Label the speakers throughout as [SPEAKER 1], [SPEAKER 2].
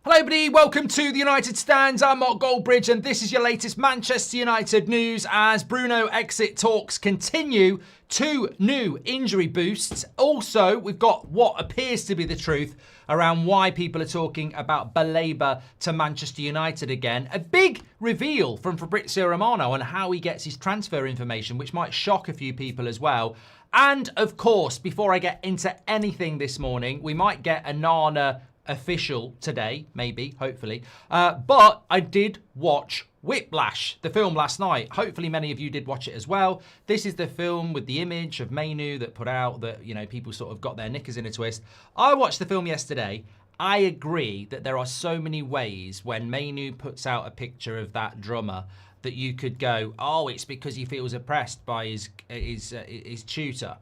[SPEAKER 1] Hello everybody, welcome to the United Stands. I'm Mark Goldbridge and this is your latest Manchester United news as Bruno exit talks continue. 2 new injury boosts. Also, we've got what appears to be the truth around why people are talking about Baleba to Manchester United again. A big reveal from Fabrizio Romano on how he gets his transfer information, which might shock a few people as well. And of course, before I get into anything this morning, we might get a Nana official today, maybe, hopefully. But I did watch Whiplash, the film last night. Hopefully many of you did watch it as well. This is the film with the image of Man Utd that put out that, you know, people sort of got their knickers in a twist. I watched the film yesterday. I agree that there are so many ways when Man Utd puts out a picture of that drummer that you could go, oh, it's because he feels oppressed by his tutor.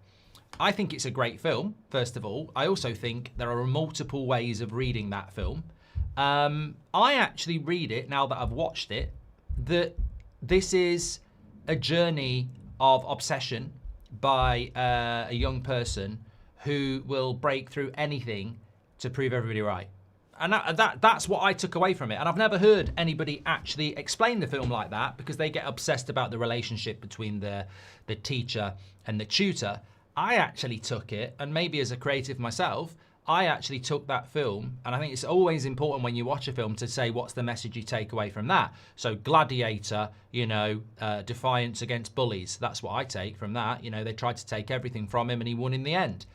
[SPEAKER 1] I think it's a great film, first of all. I also think there are multiple ways of reading that film. I actually read it, now that I've watched it, that this is a journey of obsession by a young person who will break through anything to prove everybody right. And that's what I took away from it. And I've never heard anybody actually explain the film like that because they get obsessed about the relationship between the teacher and the tutor. I actually took it, and maybe as a creative myself, I actually took that film, and I think it's always important when you watch a film to say what's the message you take away from that. So Gladiator, you know, defiance against bullies, that's what I take from that. You know, they tried to take everything from him and he won in the end.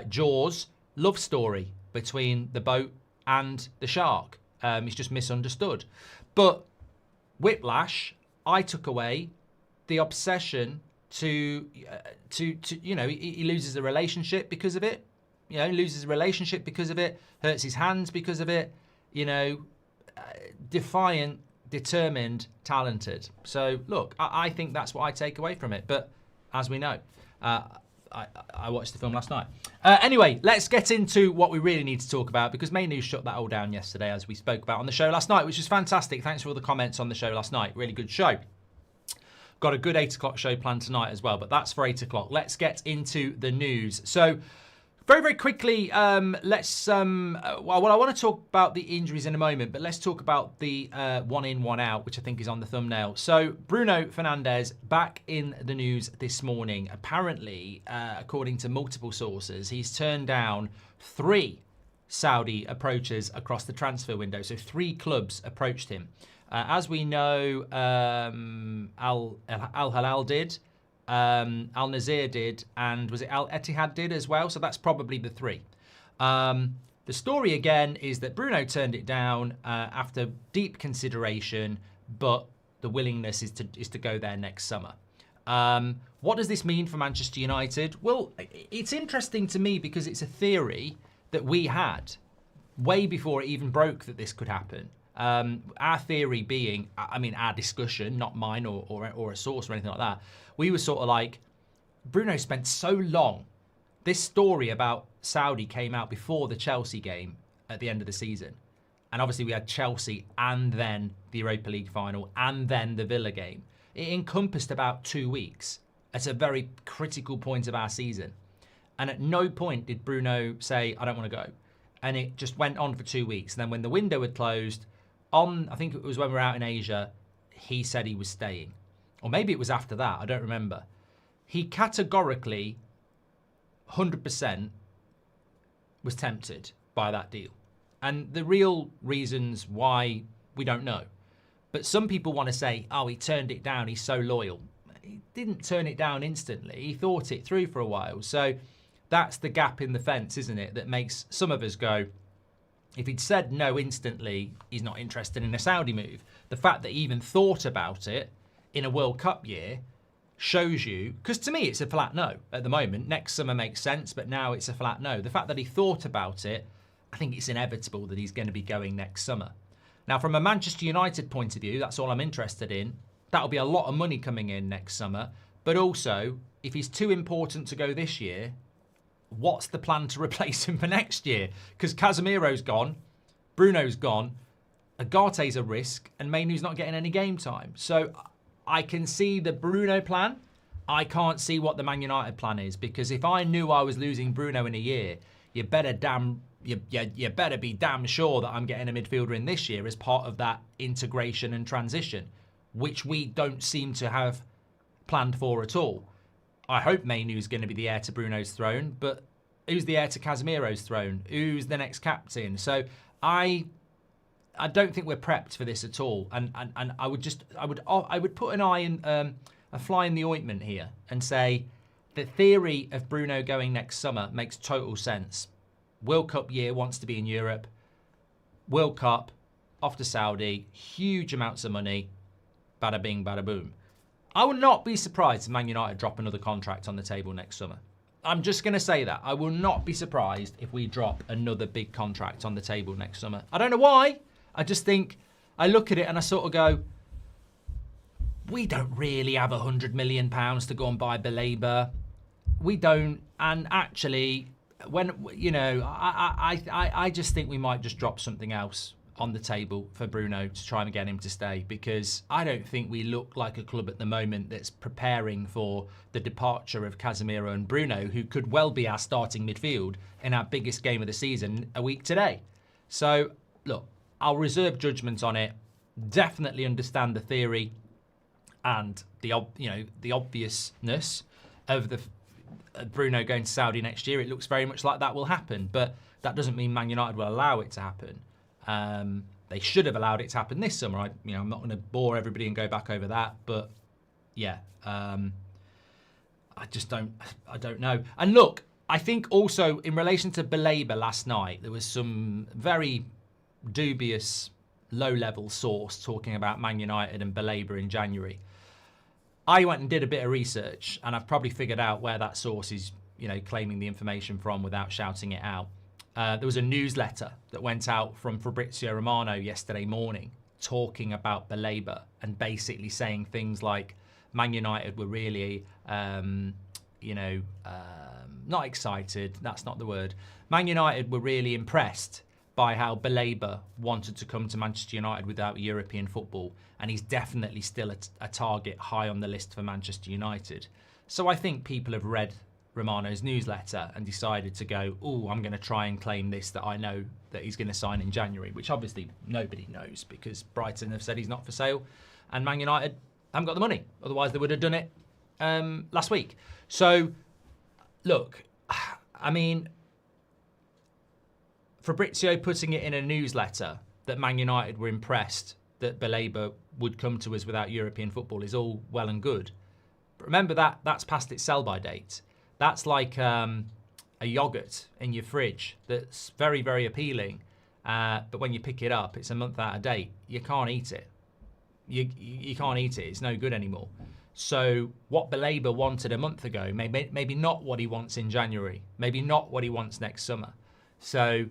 [SPEAKER 1] Jaws, love story between the boat and the shark. It's just misunderstood. But Whiplash, I took away the obsession to you know, he loses a relationship because of it. You know, loses a relationship because of it, hurts his hands because of it. You know, defiant, determined, talented. So look, I think that's what I take away from it. But as we know, I watched the film last night. Anyway, let's get into what we really need to talk about because Man Utd shut that all down yesterday, as we spoke about on the show last night, which was fantastic. Thanks for all the comments on the show last night. Really good show. Got a good 8 o'clock show planned tonight as well, but that's for 8 o'clock. Let's get into the news. So very, very quickly, well, I want to talk about the injuries in a moment, but let's talk about the one in, one out, which I think is on the thumbnail. So Bruno Fernandes back in the news this morning. Apparently, according to multiple sources, he's turned down 3 Saudi approaches across the transfer window. So 3 clubs approached him. As we know, Al Hilal did, Al Nazir did, and was it Al Ittihad did as well? So that's probably the 3. The story again is that Bruno turned it down after deep consideration, but the willingness is to go there next summer. What does this mean for Manchester United? Well, it's interesting to me because it's a theory that we had way before it even broke that this could happen. Our theory being, I mean, our discussion, not mine or a source or anything like that. We were sort of like, Bruno spent so long. This story about Saudi came out before the Chelsea game at the end of the season. And obviously we had Chelsea and then the Europa League final and then the Villa game. It encompassed about 2 weeks at a very critical point of our season. And at no point did Bruno say, I don't want to go. And it just went on for 2 weeks. And then when the window had closed, I think it was when we were out in Asia, he said he was staying. Or maybe it was after that, I don't remember. He categorically, 100%, was tempted by that deal. And the real reasons why, we don't know. But some people want to say, oh, he turned it down, he's so loyal. He didn't turn it down instantly, he thought it through for a while. So that's the gap in the fence, isn't it, that makes some of us go, if he'd said no instantly, he's not interested in a Saudi move. The fact that he even thought about it in a World Cup year shows you, because to me it's a flat no at the moment. Next summer makes sense, but now it's a flat no. The fact that he thought about it, I think it's inevitable that he's going to be going next summer. Now, from a Manchester United point of view, that's all I'm interested in. That'll be a lot of money coming in next summer. But also, if he's too important to go this year, what's the plan to replace him for next year? Because Casemiro's gone, Bruno's gone, Agate's a risk, and Man Utd's not getting any game time. So I can see the Bruno plan. I can't see what the Man United plan is, because if I knew I was losing Bruno in a year, you better damn you better be damn sure that I'm getting a midfielder in this year as part of that integration and transition, which we don't seem to have planned for at all. I hope Mainoo's going to be the heir to Bruno's throne, but who's the heir to Casemiro's throne? Who's the next captain? So I don't think we're prepped for this at all. And I would put an eye in a fly in the ointment here and say the theory of Bruno going next summer makes total sense. World Cup year, wants to be in Europe. World Cup, off to Saudi, huge amounts of money. Bada bing, bada boom. I would not be surprised if Man United drop another contract on the table next summer. I'm just going to say that. I will not be surprised if we drop another big contract on the table next summer. I don't know why. I just think, I look at it and I sort of go, we don't really have £100 million to go and buy Baleba. We don't. And actually, when, you know, I just think we might just drop something else on the table for Bruno to try and get him to stay, because I don't think we look like a club at the moment that's preparing for the departure of Casemiro and Bruno, who could well be our starting midfield in our biggest game of the season a week today. So, look, I'll reserve judgment on it. Definitely understand the theory and the obviousness of the Bruno going to Saudi next year. It looks very much like that will happen, but that doesn't mean Man United will allow it to happen. They should have allowed it to happen this summer. I'm not going to bore everybody and go back over that, but yeah, I don't know. And look, I think also in relation to Baleba last night, there was some very dubious low-level source talking about Man United and Baleba in January. I went and did a bit of research, and I've probably figured out where that source is, claiming the information from without shouting it out. There was a newsletter that went out from Fabrizio Romano yesterday morning talking about Baleba and basically saying things like Man United were really, not excited. That's not the word. Man United were really impressed by how Baleba wanted to come to Manchester United without European football, and he's definitely still a target high on the list for Manchester United. So I think people have read Romano's newsletter and decided to go, I'm going to try and claim this, that I know that he's going to sign in January, which obviously nobody knows because Brighton have said he's not for sale and Man United haven't got the money. Otherwise, they would have done it last week. So, look, I mean, Fabrizio putting it in a newsletter that Man United were impressed that Baleba would come to us without European football is all well and good. But remember that's past its sell-by date. That's like a yogurt in your fridge that's very, very appealing. But when you pick it up, it's a month out of date. You can't eat it. You can't eat it. It's no good anymore. So what Baleba wanted a month ago, maybe not what he wants in January. Maybe not what he wants next summer. So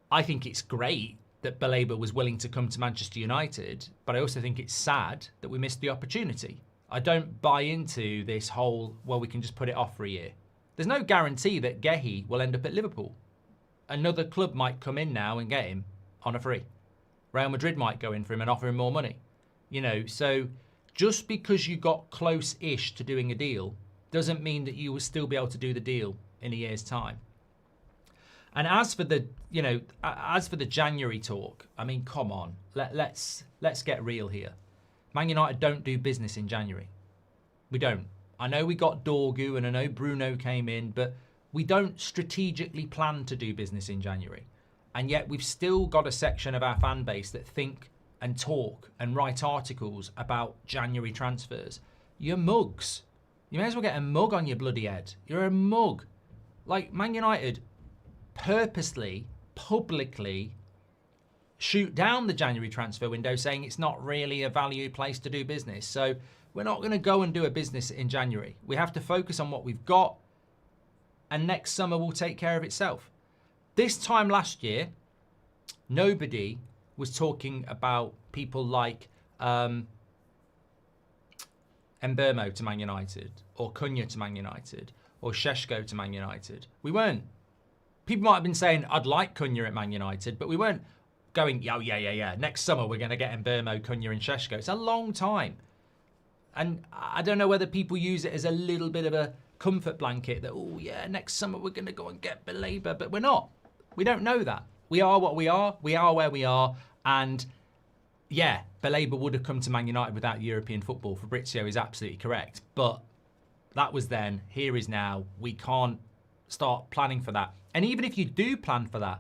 [SPEAKER 1] I think it's great that Baleba was willing to come to Manchester United, but I also think it's sad that we missed the opportunity. I don't buy into this whole, we can just put it off for a year. There's no guarantee that Gehi will end up at Liverpool. Another club might come in now and get him on a free. Real Madrid might go in for him and offer him more money. So just because you got close-ish to doing a deal doesn't mean that you will still be able to do the deal in a year's time. And as for the January talk, I mean, come on, let's get real here. Man United don't do business in January. We don't. I know we got Dorgu and I know Bruno came in, but we don't strategically plan to do business in January. And yet we've still got a section of our fan base that think and talk and write articles about January transfers. You're mugs. You may as well get a mug on your bloody head. You're a mug. Like, Man United purposely, publicly shoot down the January transfer window, saying it's not really a value place to do business. So we're not going to go and do a business in January. We have to focus on what we've got, and next summer will take care of itself. This time last year, nobody was talking about people like Mbeumo to Man United, or Cunha to Man United, or Šeško to Man United. We weren't. People might have been saying, I'd like Cunha at Man United, but we weren't going, yeah. Next summer, we're going to get Mbeumo, Cunha and Šeško. It's a long time. And I don't know whether people use it as a little bit of a comfort blanket that, next summer we're going to go and get Baleba, but we're not. We don't know that. We are what we are. We are where we are. And yeah, Baleba would have come to Man United without European football. Fabrizio is absolutely correct. But that was then. Here is now. We can't start planning for that. And even if you do plan for that,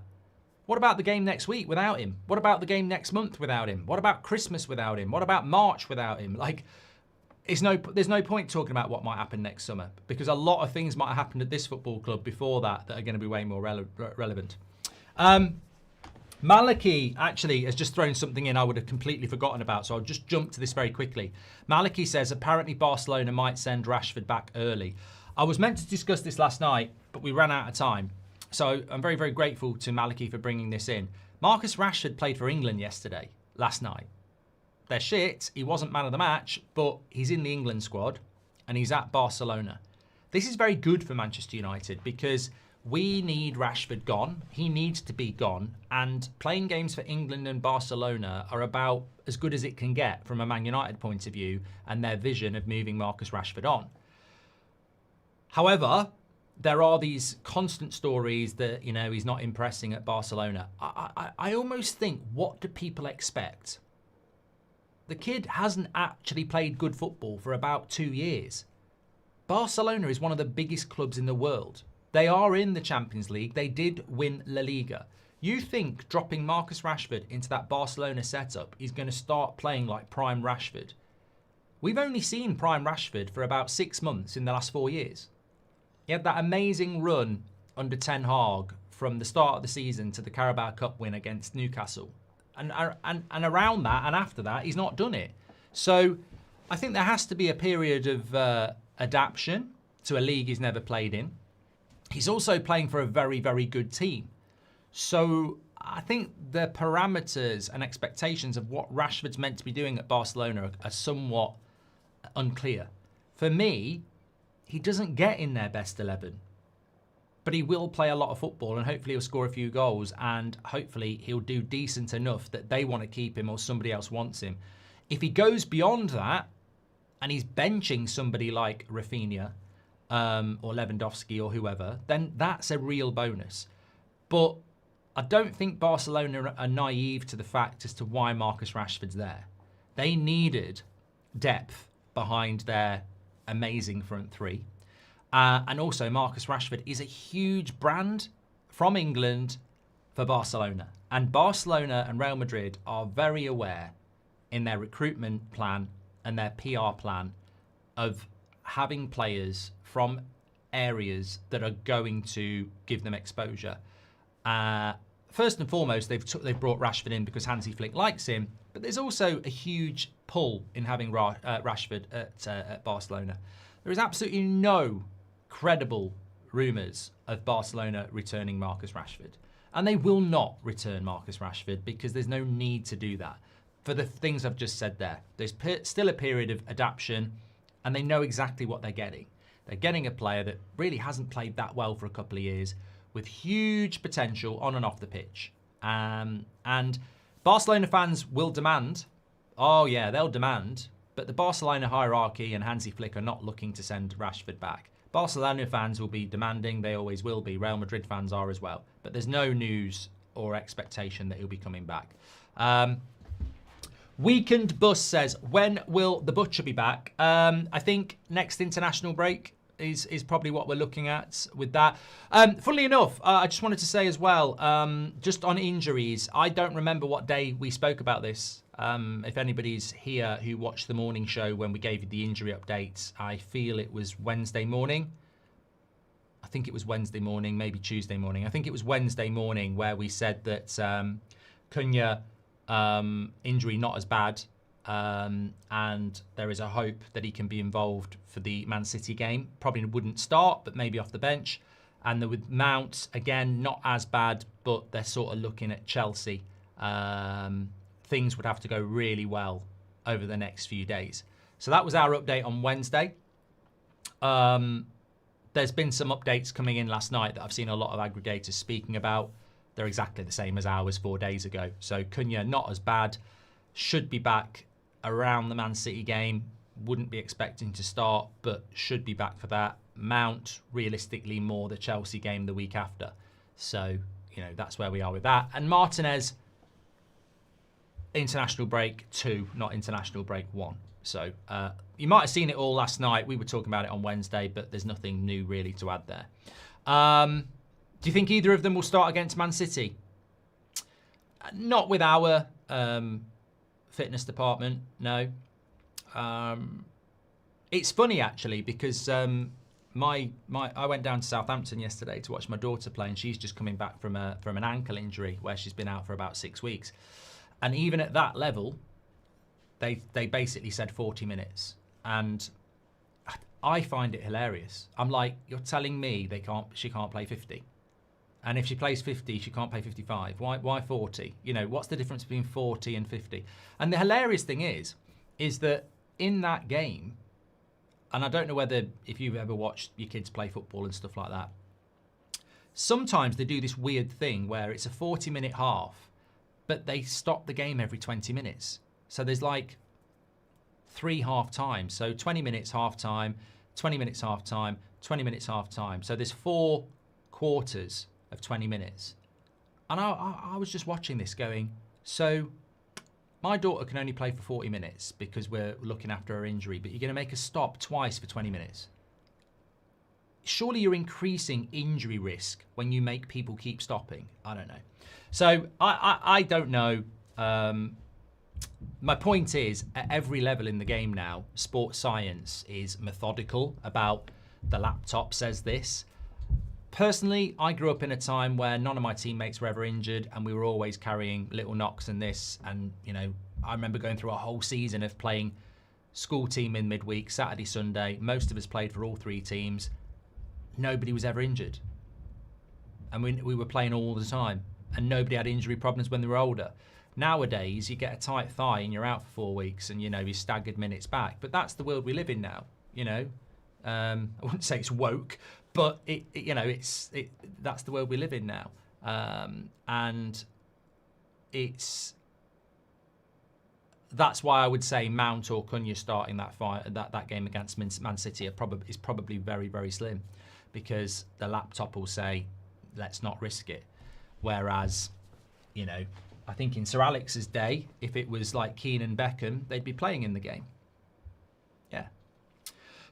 [SPEAKER 1] what about the game next week without him? What about the game next month without him? What about Christmas without him? What about March without him? Like, there's no point talking about what might happen next summer, because a lot of things might have happened at this football club before that are going to be way more relevant. Maliki actually has just thrown something in I would have completely forgotten about, so I'll just jump to this very quickly. Maliki says apparently Barcelona might send Rashford back early. I was meant to discuss this last night, but we ran out of time. So I'm very, very grateful to Maliki for bringing this in. Marcus Rashford played for England last night. They're shit. He wasn't man of the match, but he's in the England squad and he's at Barcelona. This is very good for Manchester United because we need Rashford gone. He needs to be gone. And playing games for England and Barcelona are about as good as it can get from a Man United point of view and their vision of moving Marcus Rashford on. However, there are these constant stories that, you know, he's not impressing at Barcelona. I almost think, what do people expect? The kid hasn't actually played good football for about 2 years. Barcelona is one of the biggest clubs in the world. They are in the Champions League. They did win La Liga. You think dropping Marcus Rashford into that Barcelona setup is going to start playing like prime Rashford? We've only seen prime Rashford for about 6 months in the last 4 years. He had that amazing run under Ten Hag from the start of the season to the Carabao Cup win against Newcastle. And around that and after that, he's not done it. So I think there has to be a period of adaptation to a league he's never played in. He's also playing for a very, very good team. So I think the parameters and expectations of what Rashford's meant to be doing at Barcelona are somewhat unclear. For me, he doesn't get in their best 11, but he will play a lot of football and hopefully he'll score a few goals and hopefully he'll do decent enough that they want to keep him or somebody else wants him. If he goes beyond that and he's benching somebody like Rafinha or Lewandowski or whoever, then that's a real bonus. But I don't think Barcelona are naive to the fact as to why Marcus Rashford's there. They needed depth behind their amazing front three. And also Marcus Rashford is a huge brand from England for Barcelona. And Barcelona and Real Madrid are very aware in their recruitment plan and their PR plan of having players from areas that are going to give them exposure. First and foremost, they've brought Rashford in because Hansi Flick likes him, but there's also a huge pull in having Rashford at Barcelona. There is absolutely no credible rumours of Barcelona returning Marcus Rashford. And they will not return Marcus Rashford because there's no need to do that. For the things I've just said there, there's still a period of adaptation and they know exactly what they're getting. They're getting a player that really hasn't played that well for a couple of years with huge potential on and off the pitch. And Barcelona fans will demand, oh yeah, they'll demand, but the Barcelona hierarchy and Hansi Flick are not looking to send Rashford back. Barcelona fans will be demanding, they always will be. Real Madrid fans are as well. But there's no news or expectation that he'll be coming back. Weekend Bus says, when will the Butcher be back? I think next international break is probably what we're looking at with that. Funnily enough, I just wanted to say as well, just on injuries, I don't remember what day we spoke about this. If anybody's here who watched the morning show when we gave you the injury updates, I feel it was Wednesday morning. I think it was Wednesday morning, maybe Tuesday morning. I think it was Wednesday morning where we said that Cunha injury not as bad, and there is a hope that he can be involved for the Man City game. Probably wouldn't start, but maybe off the bench. And with Mount, again, not as bad, but they're sort of looking at Chelsea. Things would have to go really well over the next few days. So that was our update on Wednesday. There's been some updates coming in last night that I've seen a lot of aggregators speaking about. They're exactly the same as ours 4 days ago. So Cunha, not as bad, should be back around the Man City game. Wouldn't be expecting to start, but should be back for that. Mount, realistically, more the Chelsea game the week after. So, that's where we are with that. And Martinez, international break 2, not international break 1. So you might have seen it all last night. We were talking about it on Wednesday, but there's nothing new really to add there. Do you think either of them will start against Man City? Not with our fitness department, no. It's funny actually because I went down to Southampton yesterday to watch my daughter play, and she's just coming back from an ankle injury where she's been out for about 6 weeks. And even at that level, they basically said 40 minutes. And I find it hilarious. I'm like, you're telling me she can't play 50. And if she plays 50, she can't play 55. Why 40? What's the difference between 40 and 50? And the hilarious thing is that in that game, and I don't know if you've ever watched your kids play football and stuff like that, sometimes they do this weird thing where it's a 40-minute half, but they stop the game every 20 minutes. So there's like 3 half times. So 20 minutes half time, 20 minutes half time, 20 minutes half time. So there's 4 quarters of 20 minutes. And I was just watching this going, so my daughter can only play for 40 minutes because we're looking after her injury, but you're going to make her stop twice for 20 minutes. Surely you're increasing injury risk when you make people keep stopping. I don't know. So I don't know. My point is, at every level in the game now, sports science is methodical about the laptop says this. Personally, I grew up in a time where none of my teammates were ever injured and we were always carrying little knocks and this. And, I remember going through a whole season of playing school team in midweek, Saturday, Sunday. Most of us played for all 3 teams. Nobody was ever injured. And we were playing all the time. And nobody had injury problems when they were older. Nowadays, you get a tight thigh and you're out for 4 weeks and, you're staggered minutes back. But that's the world we live in now, I wouldn't say it's woke, but that's the world we live in now. And that's why I would say Mount or Cunha starting that game against Man City is probably very, very slim, because the laptop will say, let's not risk it. Whereas, I think in Sir Alex's day, if it was like Keane and Beckham, they'd be playing in the game. Yeah.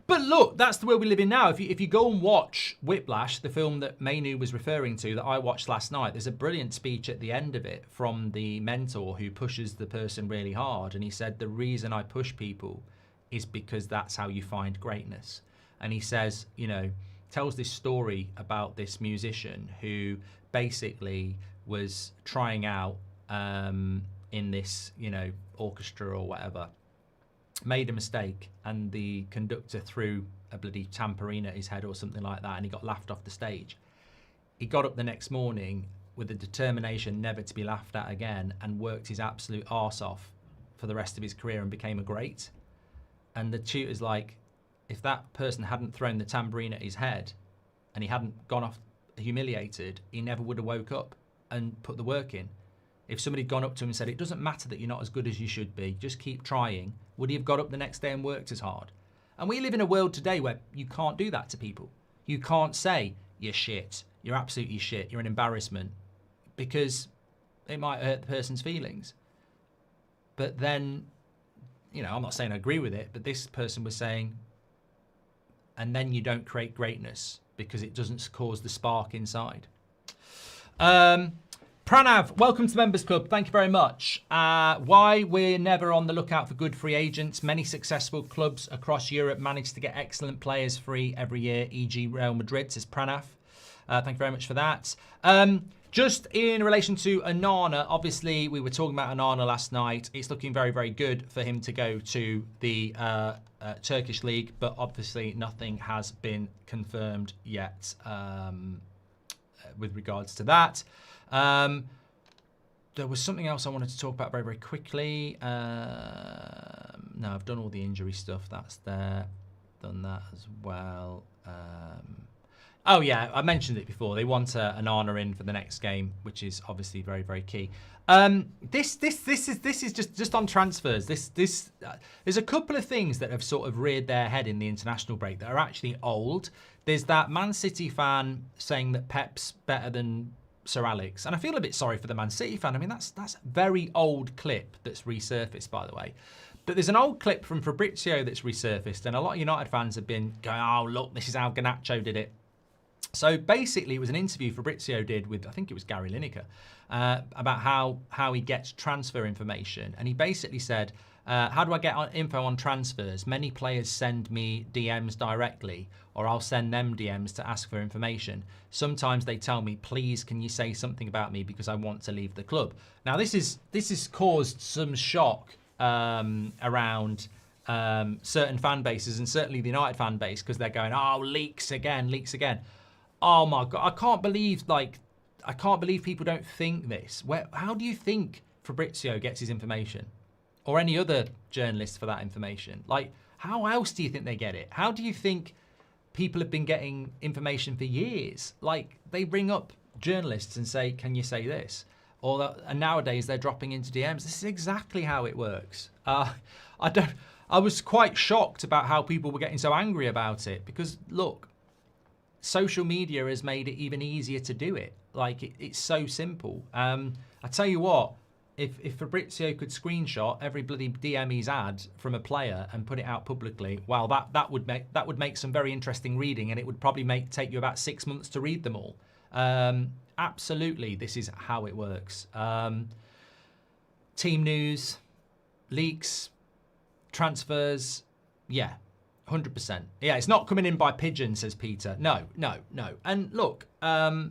[SPEAKER 1] But look, that's the world we live in now. If you go and watch Whiplash, the film that Mainu was referring to that I watched last night, there's a brilliant speech at the end of it from the mentor who pushes the person really hard. And he said, the reason I push people is because that's how you find greatness. And he says, tells this story about this musician who basically was trying out in this, orchestra or whatever, made a mistake, and the conductor threw a bloody tambourine at his head or something like that, and he got laughed off the stage. He got up the next morning with the determination never to be laughed at again, and worked his absolute arse off for the rest of his career and became a great. And the tutor's like, if that person hadn't thrown the tambourine at his head and he hadn't gone off humiliated, he never would have woke up and put the work in. If somebody had gone up to him and said, it doesn't matter that you're not as good as you should be, just keep trying, would he have got up the next day and worked as hard? And we live in a world today where you can't do that to people. You can't say, you're shit, you're absolutely shit, you're an embarrassment, because it might hurt the person's feelings. But then, I'm not saying I agree with it, but this person was saying, and then you don't create greatness because it doesn't cause the spark inside. Pranav, welcome to the Members Club. Thank you very much. Why we're never on the lookout for good free agents. Many successful clubs across Europe manage to get excellent players free every year, e.g. Real Madrid, says Pranav. Thank you very much for that. Just in relation to Onana, obviously we were talking about Onana last night. It's looking very, very good for him to go to the Turkish league, but obviously nothing has been confirmed yet with regards to that. There was something else I wanted to talk about very, very quickly. No, I've done all the injury stuff. That's there. Done that as well. Oh yeah, I mentioned it before. They want an Onana in for the next game, which is obviously very, very key. This is just on transfers. There's a couple of things that have sort of reared their head in the international break that are actually old. There's that Man City fan saying that Pep's better than Sir Alex, and I feel a bit sorry for the Man City fan. I mean, that's a very old clip that's resurfaced, by the way. But there's an old clip from Fabrizio that's resurfaced, and a lot of United fans have been going, oh, look, this is how Garnacho did it. So basically, it was an interview Fabrizio did with, I think it was Gary Lineker, about how he gets transfer information. And he basically said, how do I get info on transfers? Many players send me DMs directly, or I'll send them DMs to ask for information. Sometimes they tell me, please, can you say something about me because I want to leave the club? Now, this has caused some shock around certain fan bases, and certainly the United fan base, because they're going, oh, leaks again. Oh my God, I can't believe people don't think this. How do you think Fabrizio gets his information? Or any other journalist for that information? Like, how else do you think they get it? How do you think people have been getting information for years? Like, they ring up journalists and say, can you say this? And nowadays they're dropping into DMs. This is exactly how it works. I was quite shocked about how people were getting so angry about it, because look, social media has made it even easier to do it. Like, it's so simple. I tell you what, if Fabrizio could screenshot every bloody DM he's had from a player and put it out publicly, well, that would make some very interesting reading, and it would probably take you about 6 months to read them all. Absolutely, this is how it works. Team news, leaks, transfers, yeah, 100%. Yeah, it's not coming in by pigeon, says Peter. No. And look, the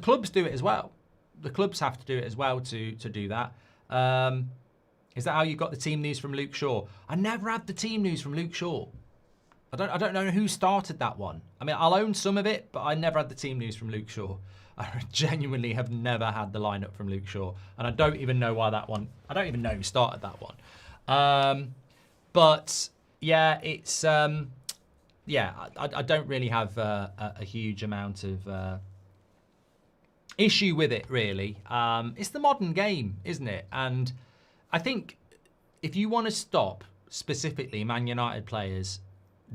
[SPEAKER 1] clubs do it as well. The clubs have to do it as well to do that. Is that how you got the team news from Luke Shaw? I never had the team news from Luke Shaw. I don't know who started that one. I mean, I'll own some of it, but I never had the team news from Luke Shaw. I genuinely have never had the lineup from Luke Shaw, and I don't even know why that one. I don't even know who started that one. But yeah, it's yeah. I don't really have a huge amount of issue with it, really. It's the modern game, isn't it? And I think if you want to stop specifically Man United players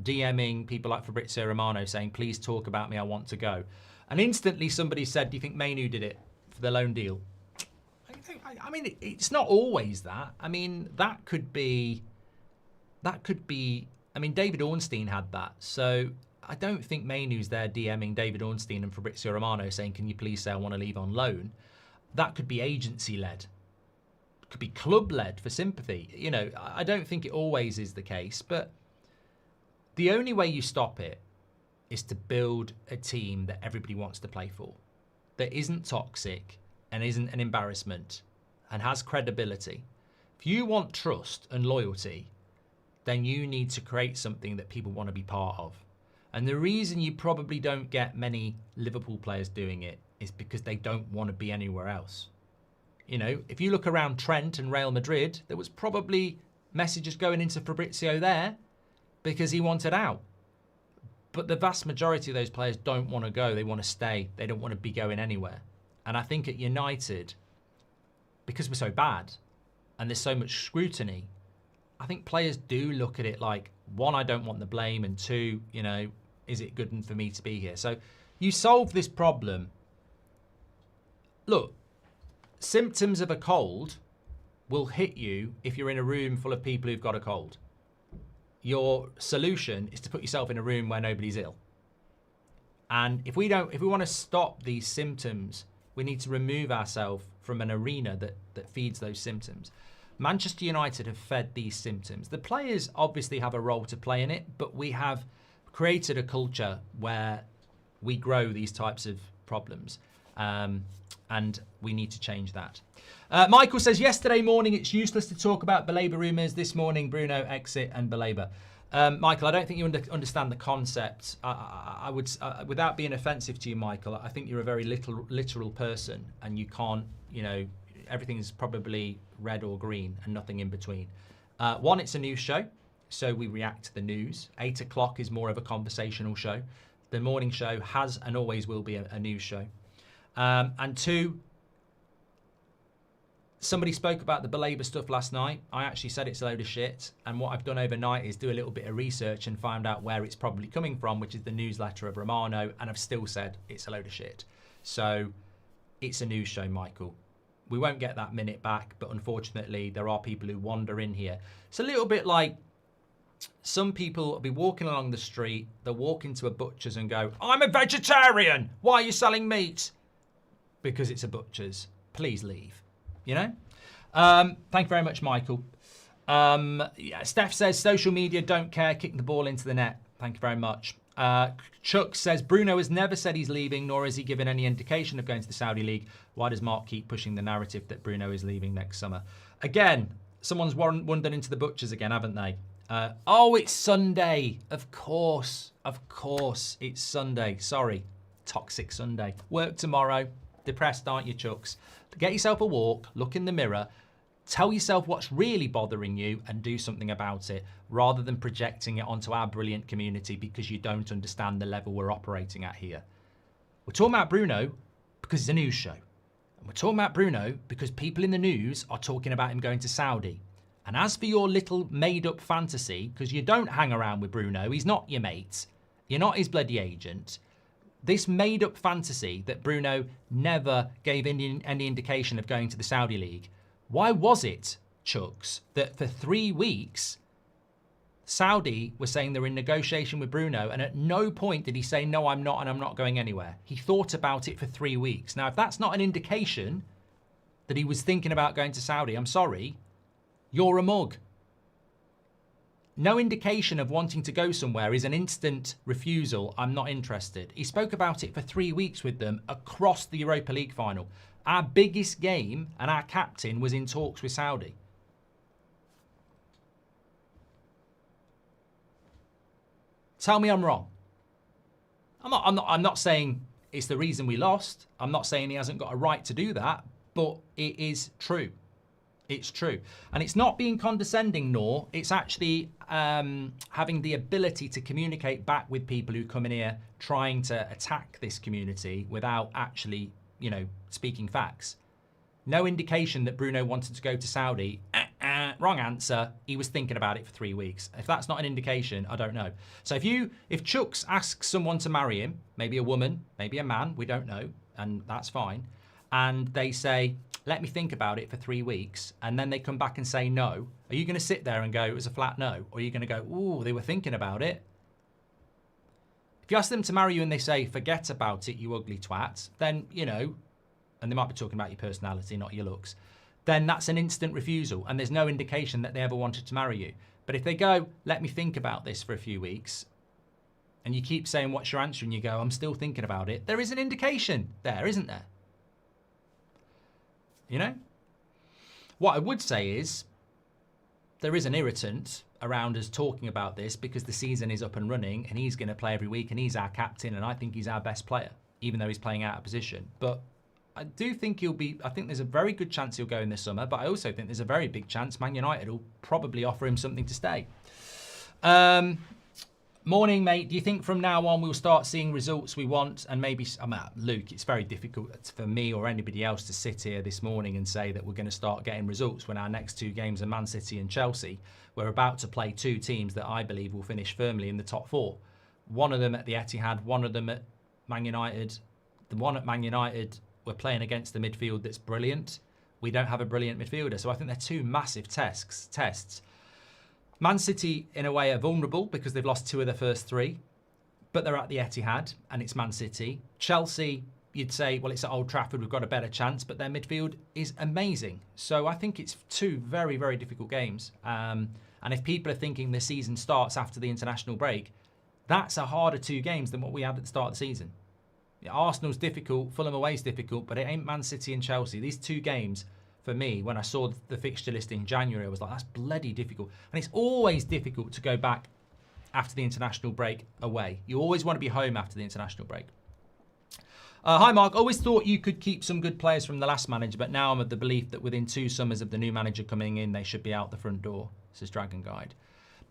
[SPEAKER 1] DMing people like Fabrizio Romano saying, please talk about me, I want to go, and instantly somebody said, do you think Man Utd did it for the loan deal? I mean, it's not always that. I mean, that could be, I mean, David Ornstein had that. So I don't think Mainu's there DMing David Ornstein and Fabrizio Romano saying, can you please say I want to leave on loan? That could be agency-led. It could be club-led for sympathy. You know, I don't think it always is the case, but the only way you stop it is to build a team that everybody wants to play for, that isn't toxic and isn't an embarrassment and has credibility. If you want trust and loyalty, then you need to create something that people want to be part of. And the reason you probably don't get many Liverpool players doing it is because they don't want to be anywhere else. You know, if you look around Trent and Real Madrid, there was probably messages going into Fabrizio there because he wanted out. But the vast majority of those players don't want to go. They want to stay. They don't want to be going anywhere. And I think at United, because we're so bad and there's so much scrutiny, I think players do look at it like, one, I don't want the blame, and two, you know, is it good for me to be here? So you solve this problem. Look, symptoms of a cold will hit you if you're in a room full of people who've got a cold. Your solution is to put yourself in a room where nobody's ill. And if we want to stop these symptoms, we need to remove ourselves from an arena that feeds those symptoms. Manchester United have fed these symptoms. The players obviously have a role to play in it, but we have created a culture where we grow these types of problems. And we need to change that. Michael says, yesterday morning, it's useless to talk about Baleba rumours. This morning, Bruno, exit and Baleba. Michael, I don't think you understand the concept. I would, without being offensive to you, Michael, I think you're a very literal person, and you can't, you know, everything's probably red or green and nothing in between. One, it's a news show, so we react to the news. 8 o'clock is more of a conversational show. The morning show has and always will be a news show. And two, somebody spoke about the Baleba stuff last night. I actually said it's a load of shit. And what I've done overnight is do a little bit of research and find out where it's probably coming from, which is the newsletter of Romano. And I've still said it's a load of shit. So it's a news show, Michael. We won't get that minute back, but unfortunately, there are people who wander in here. It's a little bit like some people will be walking along the street, they'll walk into a butcher's and go, I'm a vegetarian. Why are you selling meat? Because it's a butcher's. Please leave. You know? Thank you very much, Michael. Yeah, Steph says, social media don't care, kick the ball into the net. Thank you very much. Chuck says, Bruno has never said he's leaving, nor has he given any indication of going to the Saudi League. Why does Mark keep pushing the narrative that Bruno is leaving next summer? Again, someone's wandered into the butchers again, haven't they? Oh, it's Sunday. Of course, it's Sunday. Sorry, toxic Sunday. Work tomorrow. Depressed, aren't you, Chucks? Get yourself a walk, look in the mirror, tell yourself what's really bothering you and do something about it, rather than projecting it onto our brilliant community because you don't understand the level we're operating at here. We're talking about Bruno because it's a news show. And we're talking about Bruno because people in the news are talking about him going to Saudi. And as for your little made-up fantasy, because you don't hang around with Bruno, he's not your mate, you're not his bloody agent, this made-up fantasy that Bruno never gave any indication of going to the Saudi League, why was it, Chucks, that for 3 weeks, Saudi were saying they're in negotiation with Bruno, and at no point did he say, no, I'm not, and I'm not going anywhere. He thought about it for 3 weeks. Now, if that's not an indication that he was thinking about going to Saudi, I'm sorry, you're a mug. No indication of wanting to go somewhere is an instant refusal, I'm not interested. He spoke about it for 3 weeks with them across the Europa League final. Our biggest game and our captain was in talks with Saudi. Tell me I'm wrong. I'm not saying it's the reason we lost. I'm not saying he hasn't got a right to do that, but it is true. It's true. And it's not being condescending, nor it's actually having the ability to communicate back with people who come in here trying to attack this community without actually, you know, speaking facts. No indication that Bruno wanted to go to Saudi. Wrong answer. He was thinking about it for 3 weeks. If that's not an indication, I don't know. So if Chucks asks someone to marry him, maybe a woman, maybe a man, we don't know, and that's fine, and they say, let me think about it for 3 weeks, and then they come back and say no, are you going to sit there and go, it was a flat no? Or are you going to go, ooh, they were thinking about it? If you ask them to marry you and they say, forget about it, you ugly twat, then, you know, and they might be talking about your personality, not your looks, then that's an instant refusal, and there's no indication that they ever wanted to marry you. But if they go, let me think about this for a few weeks, and you keep saying, what's your answer? And you go, I'm still thinking about it, there is an indication there, isn't there? You know? What I would say is, there is an irritant around us talking about this because the season is up and running and he's going to play every week and he's our captain and I think he's our best player, even though he's playing out of position. But I do think I think there's a very good chance he'll go in this summer, but I also think there's a very big chance Man United will probably offer him something to stay. Morning, mate. Do you think from now on we'll start seeing results we want? And maybe, Luke, it's very difficult for me or anybody else to sit here this morning and say that we're going to start getting results when our next two games are Man City and Chelsea. We're about to play two teams that I believe will finish firmly in the top four. One of them at the Etihad, one of them at Man United. The one at Man United, we're playing against the midfield that's brilliant. We don't have a brilliant midfielder. So I think they're two massive tests. Man City, in a way, are vulnerable because they've lost two of their first three, but they're at the Etihad and it's Man City. Chelsea, you'd say, well, it's at Old Trafford, we've got a better chance, but their midfield is amazing. So I think it's two very, very difficult games. And if people are thinking the season starts after the international break, that's a harder two games than what we had at the start of the season. Yeah, Arsenal's difficult, Fulham away is difficult, but it ain't Man City and Chelsea. These two games, for me, when I saw the fixture list in January, I was like, that's bloody difficult. And it's always difficult to go back after the international break away. You always want to be home after the international break. Hi, Mark. Always thought you could keep some good players from the last manager, but now I'm of the belief that within 2 summers of the new manager coming in, they should be out the front door, says Dragon Guide.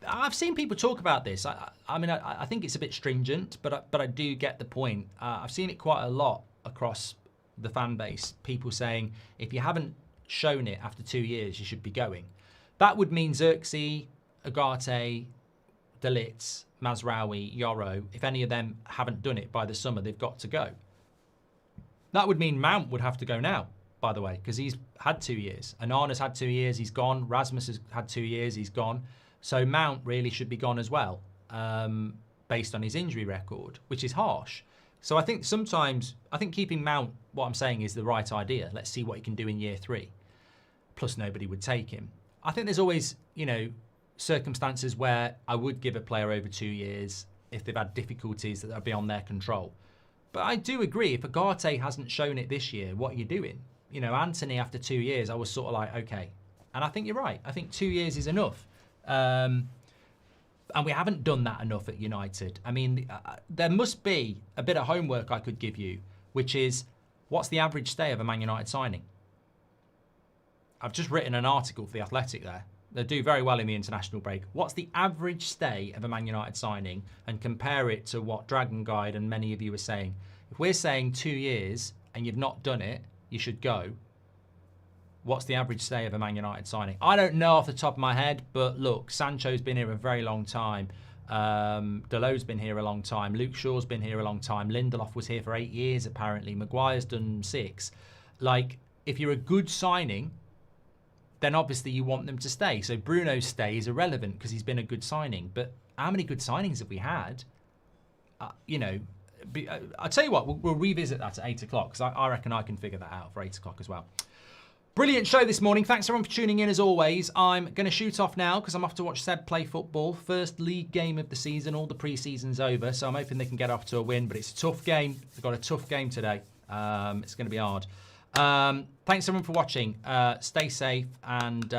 [SPEAKER 1] I've seen people talk about this. I mean, I think it's a bit stringent, but I do get the point. I've seen it quite a lot across the fan base. People saying, if you haven't shown it after 2 years, you should be going. That would mean Xerxes, Agate, De Ligt, Mazraoui, Yoro. If any of them haven't done it by the summer, they've got to go. That would mean Mount would have to go now, by the way, because he's had 2 years. Anana's had 2 years, he's gone. Rasmus has had 2 years, he's gone. So Mount really should be gone as well, based on his injury record, which is harsh. So I think sometimes, keeping Mount, what I'm saying, is the right idea. Let's see what he can do in year 3. Plus nobody would take him. I think there's always, circumstances where I would give a player over 2 years if they've had difficulties that are beyond their control. But I do agree, if Agate hasn't shown it this year, what are you doing? Anthony, after 2 years, I was sort of like, okay. And I think you're right. I think 2 years is enough. And we haven't done that enough at United. I mean, there must be a bit of homework I could give you, which is, what's the average stay of a Man United signing? I've just written an article for The Athletic there. They do very well in the international break. What's the average stay of a Man United signing? And compare it to what Dragon Guide and many of you are saying. If we're saying 2 years and you've not done it, you should go. What's the average stay of a Man United signing? I don't know off the top of my head, but look, Sancho's been here a very long time. Delot's been here a long time. Luke Shaw's been here a long time. Lindelof was here for 8 years, apparently. Maguire's done 6. Like, if you're a good signing, then obviously you want them to stay. So Bruno's stay is irrelevant because he's been a good signing. But how many good signings have we had? I'll tell you what, we'll revisit that at 8 o'clock because I reckon I can figure that out for 8 o'clock as well. Brilliant show this morning. Thanks everyone for tuning in as always. I'm going to shoot off now because I'm off to watch Seb play football. First league game of the season. All the pre-season's over. So I'm hoping they can get off to a win. But it's a tough game. They've got a tough game today. It's going to be hard. Thanks everyone for watching. Stay safe and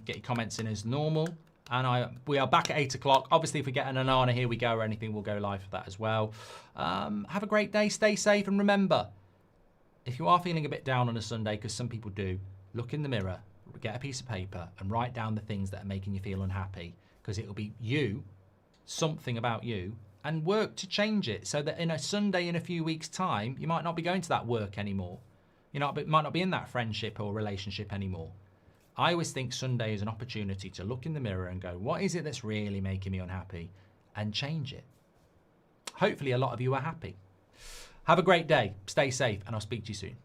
[SPEAKER 1] get your comments in as normal. And we are back at 8 o'clock. Obviously, if we get an Anana, here we go, or anything, we'll go live for that as well. Have a great day. Stay safe. And remember, if you are feeling a bit down on a Sunday, because some people do, look in the mirror, get a piece of paper, and write down the things that are making you feel unhappy. Because it will be you, something about you, and work to change it. So that in a Sunday in a few weeks' time, you might not be going to that work anymore. You might not be in that friendship or relationship anymore. I always think Sunday is an opportunity to look in the mirror and go, what is it that's really making me unhappy? And change it. Hopefully a lot of you are happy. Have a great day. Stay safe, and I'll speak to you soon.